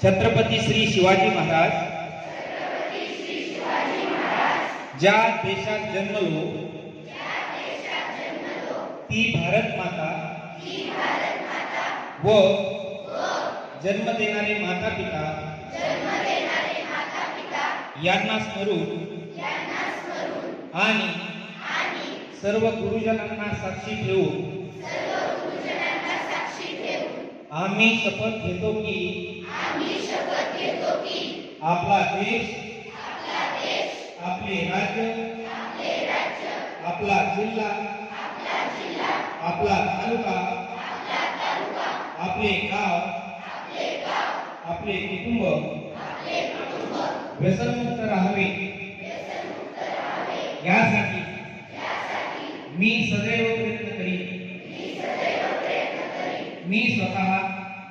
छत्रपती श्री शिवाजी महाराज ज्या देशात जन्मलो ती भारत माता व जन्म देणारे माता पिता यांना स्मरून आणि सर्व गुरुजनांना साक्षी ठेवून आम्ही शपथ घेतो की आपला देश आपले राज्य आपला जिल्हा आपला तालुका आपले गाव आपले कुटुंब व्यसनमुक्त राहावे यासाठी मी सदैव